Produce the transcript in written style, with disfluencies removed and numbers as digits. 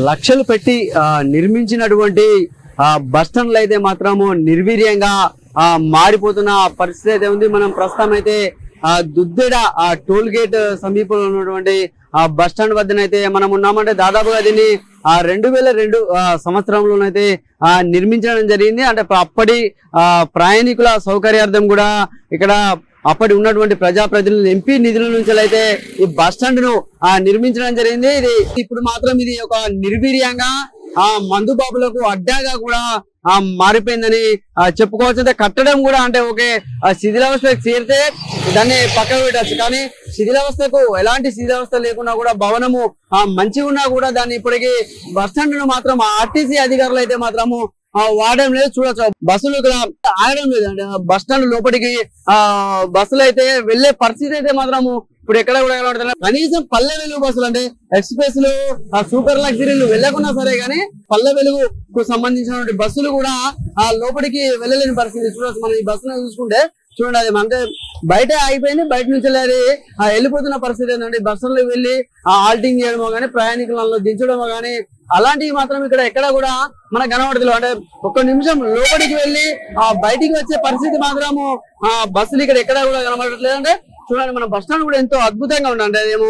లక్షలు పెట్టి నిర్మించినటువంటి బస్ స్టాండ్లు అయితే మాత్రము నిర్వీర్యంగా మారిపోతున్న పరిస్థితి అయితే ఉంది. మనం ప్రస్తుతం అయితే దుద్దెడ టోల్ గేట్ సమీపంలో ఉన్నటువంటి బస్ స్టాండ్ వద్దనైతే మనం ఉన్నామంటే దాదాపుగా దీన్ని 2002 సంవత్సరంలోనైతే నిర్మించడం జరిగింది. అంటే అప్పటి ప్రయాణికుల సౌకర్యార్థం కూడా ఇక్కడ అప్పటి ఉన్నటువంటి ప్రజాప్రతినిధులు ఎంపీ నిధుల నుంచి అయితే ఈ బస్ స్టాండ్ ను నిర్మించడం జరిగింది. ఇది ఇప్పుడు మాత్రం ఇది ఒక నిర్వీర్యంగా మందు బాబులకు అడ్డాగా కూడా మారిపోయిందని చెప్పుకోవచ్చు. అంటే కట్టడం కూడా అంటే ఒకే శిథిలావస్థకు చేరితే దాన్ని పక్కకు పెట్టచ్చు, కానీ శిథిలావస్థకు ఎలాంటి శిథిలావస్థ లేకున్నా కూడా భవనము మంచిగా ఉన్నా కూడా దాన్ని ఇప్పటికీ బస్ స్టాండ్ ను మాత్రం ఆర్టీసీ అధికారులు అయితే మాత్రము వాడడం లేదు. చూడొచ్చు బస్సులు ఇక్కడ ఆగడం లేదు. అంటే బస్ స్టాండ్ లోపలికి బస్సులు అయితే వెళ్లే పరిస్థితి అయితే మాత్రము ఇప్పుడు ఎక్కడ కూడా ఎలా కనీసం పల్లె వెలుగు బస్సులు అంటే ఎక్స్ప్రెస్ లు సూపర్ లగ్జరీలు వెళ్ళకున్నా సరే గానీ పల్లె వెలుగుకు సంబంధించినటువంటి బస్సులు కూడా లోపలికి వెళ్ళలేని పరిస్థితి. చూడొచ్చు మనం ఈ బస్సును చూసుకుంటే చూడండి, అది అంటే బయట ఆగిపోయింది. బయట నుంచి వెళ్ళిపోతున్న పరిస్థితి ఏంటంటే బస్సుల్లో వెళ్ళి ఆల్టింగ్ చేయడమో గానీ ప్రయాణికులను దించడమో గానీ అలాంటివి మాత్రం ఇక్కడ ఎక్కడ కూడా మనకు కనబడదు. అంటే ఒక్క నిమిషం లోపలికి వెళ్ళి బయటికి వచ్చే పరిస్థితి మాత్రము బస్సులు ఇక్కడ ఎక్కడ కూడా కనబడట్లేదు. అంటే చూడండి మన బస్ స్టాండ్ కూడా ఎంతో అద్భుతంగా ఉంది. అంటే ఏమో